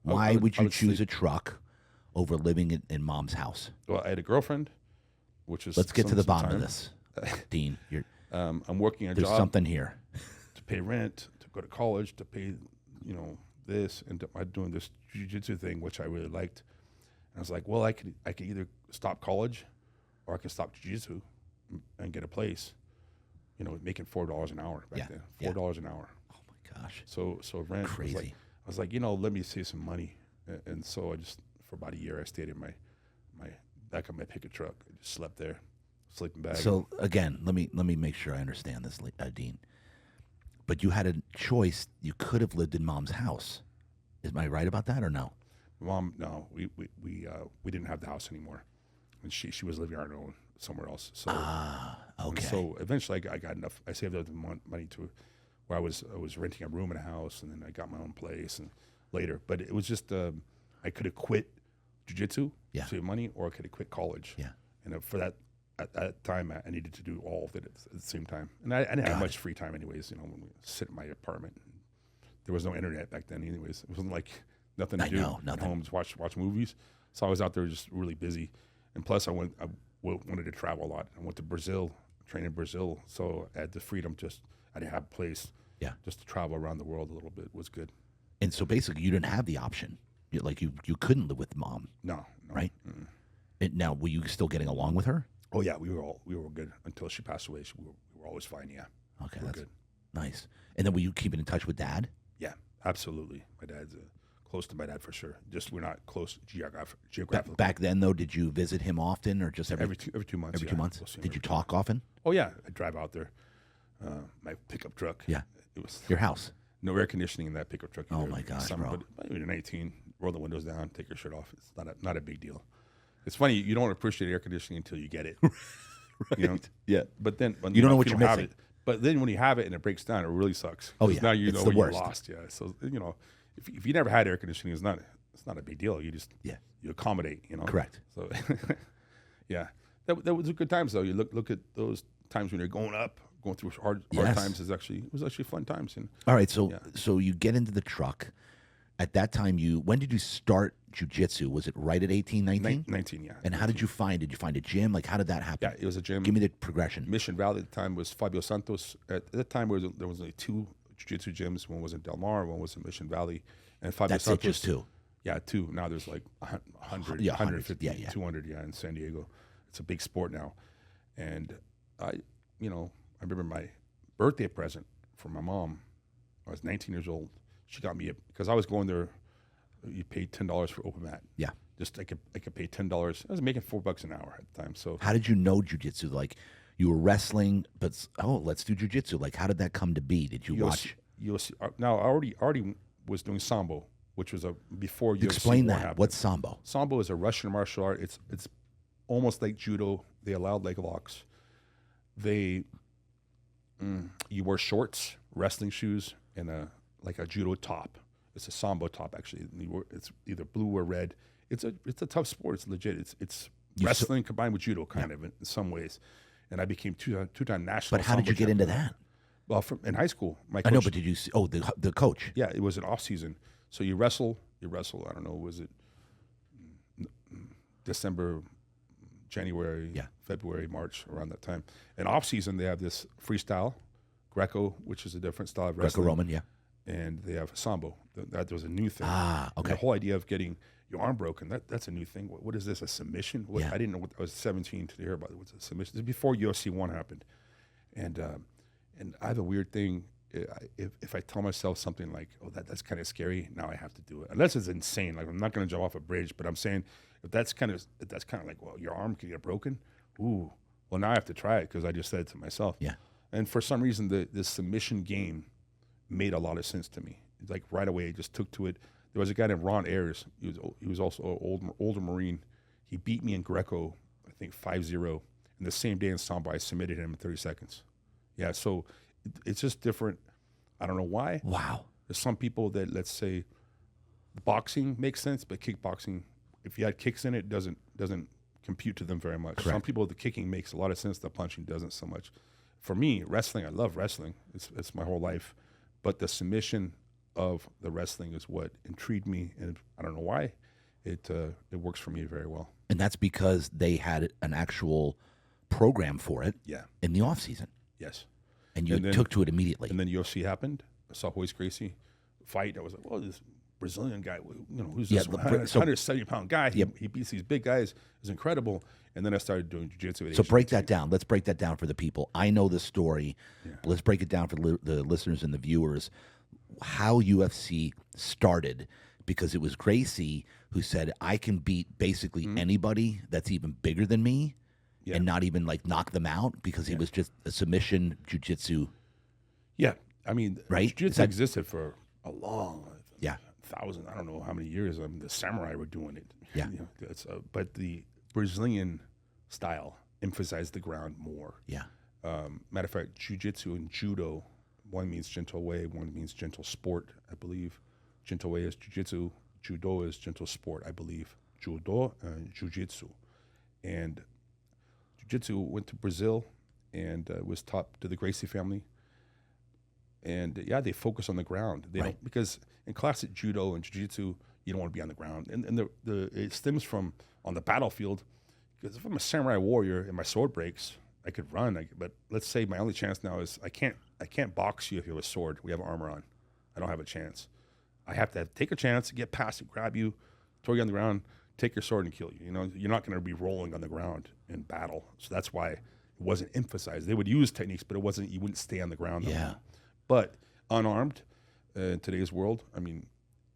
Why would you choose sleep. a truck over living in mom's house? Well, I had a girlfriend, which is Let's get to the bottom of time. this, Dean. I'm working a There's job something here. to pay rent, to go to college, to pay, this, and I'm doing this jiu-jitsu thing, which I really liked. And I was like, well, I could either stop college, or I could stop jiu-jitsu and get a place. Making $4 an hour back then. $4 an hour. Oh my gosh. So rent. Crazy. I was like, let me save some money, and so I just for about a year I stayed in my back of my pickup truck. I just slept there, sleeping bag. So again, let me make sure I understand this, Dean. But you had a choice. You could have lived in mom's house. Am I right about that or no? Mom, no, we didn't have the house anymore, and she was living on her own somewhere else. So okay. So eventually I got enough. I saved up the money to where I was renting a room in a house, and then I got my own place and later. But it was just I could have quit jiu-jitsu to save money, or I could have quit college. Yeah. And for that, at that time, I needed to do all of it at the same time. And I didn't have much free time anyways, when we sit in my apartment. There was no internet back then anyways. It wasn't like nothing to do at home, just watch movies. So I was out there just really busy. And plus I wanted to travel a lot. I went to Brazil, trained in Brazil. So I had the freedom I didn't have a place. Yeah. Just to travel around the world a little bit was good. And so basically you didn't have the option. You couldn't live with mom. No. Right? Now, were you still getting along with her? Oh yeah, we were good until she passed away. We were always fine. Yeah. Okay, that's good. Nice. And then were you keeping in touch with Dad? Yeah, absolutely. My dad's close to my dad for sure. Just we're not close geographically. Back then, though, did you visit him often, or just every 2 months? Every 2 months. Did you talk often? Oh yeah, I drive out there. My pickup truck. Yeah. It was your house. No air conditioning in that pickup truck. Oh my gosh, bro! But you're 19, roll the windows down, take your shirt off. It's not a big deal. It's funny, you don't appreciate air conditioning until you get it. Right. Yeah. But then you don't know what you're missing. But then when you have it and it breaks down, it really sucks. Oh yeah. Now you it's know the you're worst. lost. Yeah. So if you never had air conditioning, it's not a big deal. You just you accommodate. Correct. So yeah, that was good times though. You look at those times when you're going through hard times. It was actually fun times. And all right, so you get into the truck. At that time, when did you start jiu-jitsu? Was it right at 18, 19? 19, yeah. And 19. how did you find? Did you find a gym? Like, how did that happen? Yeah, it was a gym. Give me the progression. Mission Valley at the time was Fabio Santos. At that time, there was only 2 jiu-jitsu gyms. One was in Del Mar, one was in Mission Valley. And Fabio That's Santos. It, just 2? Yeah, 2. Now there's like 100, 150, 200, in San Diego. It's a big sport now. And I remember my birthday present from my mom. I was 19 years old. She got me because I was going there. You paid $10 for open mat. Yeah, just I could pay $10. I was making $4 an hour at the time. So how did you know jiu-jitsu? Like you were wrestling, but let's do jiu-jitsu. Like how did that come to be? Did you watch UFC? Now I already was doing sambo, which was before UFC. Explain that. Happened. What's sambo? Sambo is a Russian martial art. It's almost like judo. They allowed leg locks. You wear shorts, wrestling shoes, and a judo top. It's a sambo top actually. It's either blue or red. It's a tough sport. It's legit. It's wrestling combined with judo kind of in some ways. And I became two-time national. But how did you get into that? Well, in high school, my coach, I know, but did you see? Oh, the coach. Yeah, it was an off season. So you wrestle. I don't know. Was it December, January, February, March, around that time? And off season, they have this freestyle, Greco, which is a different style of wrestling. Greco-Roman, yeah. And they have sambo. That was a new thing. Okay. And the whole idea of getting your arm broken, that's a new thing. What is this, a submission? I didn't know. I was 17 to hear about it. What's a submission? This is before UFC 1 happened. And I have a weird thing. If I tell myself something like, oh, that's kind of scary, now I have to do it. Unless it's insane. Like, I'm not going to jump off a bridge, but I'm saying if that's kind of like, well, your arm can get broken. Ooh, well, now I have to try it because I just said it to myself. Yeah. And for some reason, the submission game made a lot of sense to me. Like right away, I just took to it. There was a guy named Ron Ayers. He was also an older Marine. He beat me in Greco, I think 5-0. And the same day in Sambo, I submitted him in 30 seconds. Yeah, so it's just different. I don't know why. Wow. There's some people that, let's say, boxing makes sense, but kickboxing, if you had kicks in it, doesn't compute to them very much. Correct. Some people, the kicking makes a lot of sense. The punching doesn't so much. For me, wrestling, I love wrestling. It's my whole life. But the submission, of the wrestling is what intrigued me, and I don't know why. It works for me very well. And that's because they had an actual program for it Yeah. in the off season. Yes. And you And then- took to it immediately. And then UFC happened. I saw Royce Gracie fight. I was like, well, this Brazilian guy, who's Yeah, this the 170-pound guy? He beats these big guys. It's incredible. And then I started doing jiu-jitsu. So break that down. Let's break that down for the people. I know the story. Yeah. But let's break it down for the listeners and the viewers. How UFC started, because it was Gracie who said, I can beat basically anybody that's even bigger than me Yeah. and not even like knock them out, because he was just a submission jiu-jitsu. Yeah. I mean, Right? jiu-jitsu existed for a long Yeah. thousand, I don't know how many years. I mean, the samurai were doing it. Yeah. But the Brazilian style emphasized the ground more. Yeah. Matter of fact, jiu-jitsu and judo, one means gentle way, one means gentle sport, I believe. Gentle way is jiu-jitsu, judo is gentle sport, I believe. Judo and jiu-jitsu. And jiu-jitsu went to Brazil and was taught to the Gracie family. And yeah, they focus on the ground. They don't, because in classic judo and jiu-jitsu, you don't want to be on the ground. And it stems from on the battlefield, because if I'm a samurai warrior and my sword breaks, I could run. But let's say my only chance now is I can't box you if you have a sword. We have armor on. I don't have a chance. I have to take a chance, get past it, grab you, throw you on the ground, take your sword and kill you. You know, you're not going to be rolling on the ground in battle. So that's why it wasn't emphasized. They would use techniques, but you wouldn't stay on the ground. Yeah. But unarmed in today's world, I mean,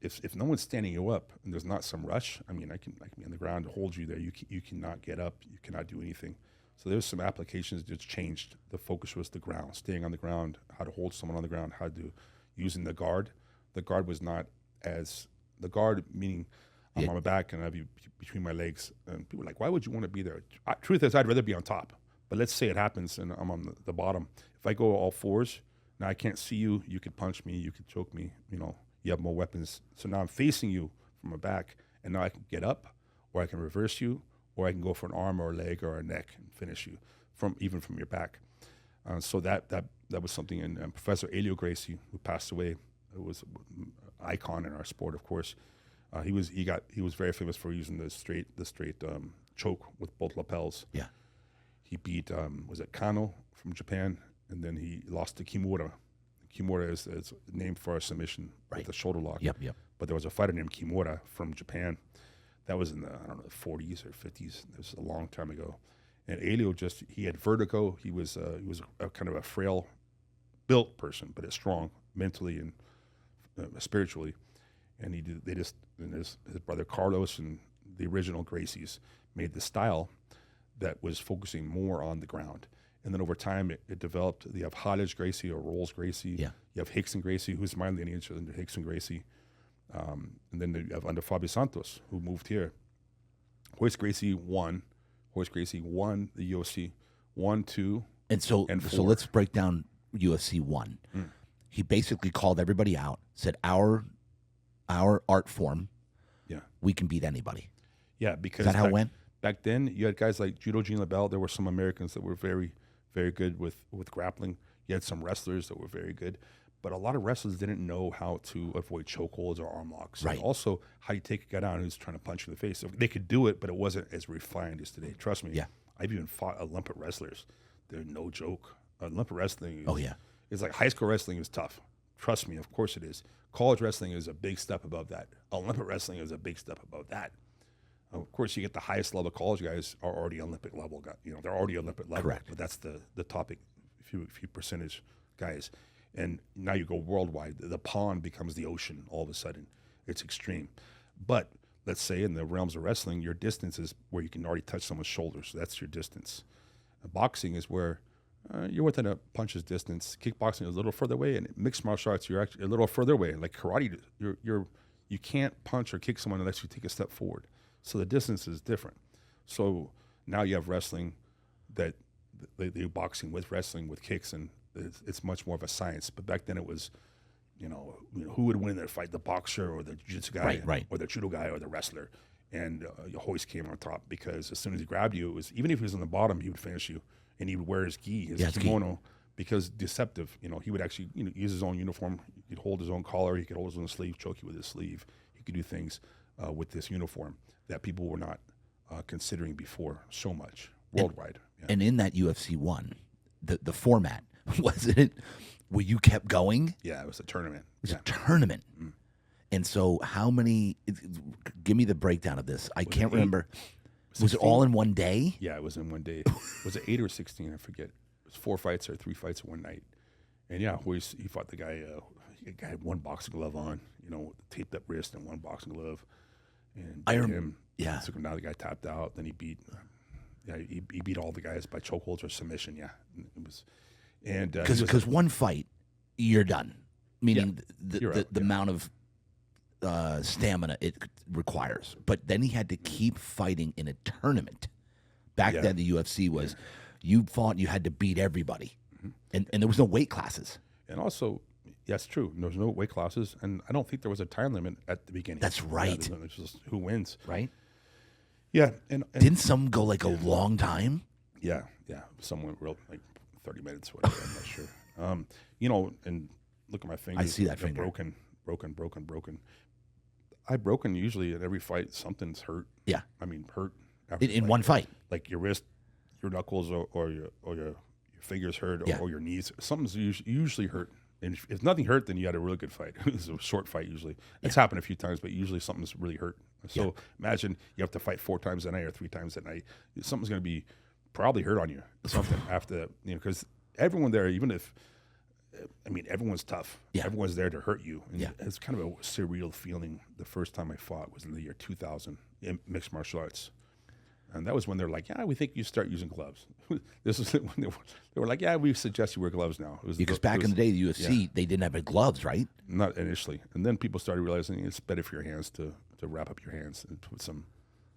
if no one's standing you up and there's not some rush, I mean, I can be on the ground to hold you there. You cannot get up. You cannot do anything. So there's some applications that changed. The focus was the ground, staying on the ground, how to hold someone on the ground, how to using the guard. The guard was not as the guard meaning I'm on my back and I have you between my legs. And people are like, why would you want to be there? Truth is, I'd rather be on top. But let's say it happens and I'm on the bottom. If I go all fours, now I can't see you. You could punch me. You could choke me. You know, you have more weapons. So now I'm facing you from my back, and now I can get up, or I can reverse you, or I can go for an arm or a leg or a neck and finish you from your back. So that was something. And Professor Helio Gracie, who passed away, who was an icon in our sport, of course. He was very famous for using the straight choke with both lapels. Yeah. He beat was it Kano from Japan, and then he lost to Kimura. Kimura is named for a submission with the shoulder lock. Yep. But there was a fighter named Kimura from Japan. That was in the 40s or 50s. This was a long time ago. And Helio he had vertigo. He was a kind of a frail built person, but strong mentally and spiritually. And his brother Carlos and the original Gracies made the style that was focusing more on the ground. And then over time, it developed. You have Hodge Gracie or Rolls Gracie. Yeah. You have Hickson Gracie, who's my lineage under Hickson Gracie. And then you have under Fabio Santos, who moved here. Royce Gracie won. Royce Gracie won the UFC 1, 2, And so and 4. so let's break down UFC 1. He basically called everybody out, said our art form, we can beat anybody. Yeah, because Is that how it went? Back then, you had guys like Judo Gene LaBelle. There were some Americans that were very, very good with grappling. You had some wrestlers that were very good. But a lot of wrestlers didn't know how to avoid chokeholds or arm locks. Right. And also, how you take a guy down who's trying to punch you in the face. They could do it, but it wasn't as refined as today. Trust me. Yeah. I've even fought Olympic wrestlers. They're no joke. Olympic wrestling Oh, it's like high school wrestling is tough. Trust me, of course it is. College wrestling is a big step above that. Olympic wrestling is a big step above that. Of course, you get the highest level college guys are already Olympic level. They're already Olympic level. Correct. But that's the topic, few percentage guys. And now you go worldwide. The pond becomes the ocean all of a sudden. It's extreme. But let's say in the realms of wrestling, your distance is where you can already touch someone's shoulders. So that's your distance. Boxing is where you're within a punch's distance. Kickboxing is a little further away, and mixed martial arts, you're actually a little further away. Like karate, you can't punch or kick someone unless you take a step forward. So the distance is different. So now you have wrestling that they do boxing with wrestling with kicks, and it's much more of a science. But back then it was, who would win in that fight, the boxer or the jiu-jitsu guy, Right. or the judo guy or the wrestler. And Hoist came on top because as soon as he grabbed you, it was even if he was on the bottom, he would finish you, and he would wear his gi, his kimono, because deceptive. He would actually use his own uniform. He'd hold his own collar. He could hold his own sleeve, choke you with his sleeve. He could do things with this uniform that people were not considering before so much worldwide. And in that UFC 1, the format, wasn't it where you kept going? Yeah, it was a tournament. It was a tournament. Mm. And so how many, give me the breakdown of this. I can't remember. 16? Was it all in one day? Yeah, it was in one day. Was it 8 or 16? I forget. It was 4 fights or 3 fights in one night. And yeah, he fought the guy, the guy had one boxing glove on, taped up wrist and one boxing glove. And him. Yeah. Took him down, the guy tapped out. Then he beat all the guys by chokeholds or submission. Yeah. It was, and because one fight, you're done. Meaning the amount of stamina it requires. But then he had to keep fighting in a tournament. Back then, the UFC was you fought, you had to beat everybody, and there was no weight classes. And also, that's true. There was no weight classes, and I don't think there was a time limit at the beginning. That's right. It's just who wins, right? Yeah, and didn't some go like a long time? Yeah. Some went real like 30 minutes, whatever. I'm not sure. And look at my fingers. I see that finger. Broken. I've broken usually at every fight. Something's hurt. Yeah. I mean, hurt. In one fight. Like your wrist, your knuckles, or your fingers hurt, or your knees. Something's usually hurt. And if nothing hurt, then you had a really good fight. It was a short fight usually. It's happened a few times, but usually something's really hurt. So imagine you have to fight 4 times a night or 3 times a night. Something's going to be probably hurt on you. Something after that, because everyone there, even if, everyone's tough. Yeah. Everyone's there to hurt you. And it's kind of a surreal feeling. The first time I fought was in the year 2000 in mixed martial arts. And that was when they're like, we think you start using gloves. This is when they were like, we suggest you wear gloves now. Because back in the day, the UFC, they didn't have gloves, right? Not initially. And then people started realizing it's better for your hands to wrap up your hands and put some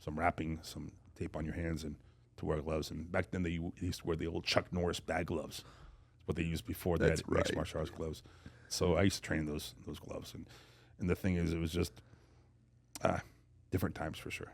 wrapping, some tape on your hands and to wear gloves. And back then, they used to wear the old Chuck Norris bag gloves. That's what they used before they had mixed martial arts gloves. So I used to train those gloves. And the thing is, it was just different times for sure.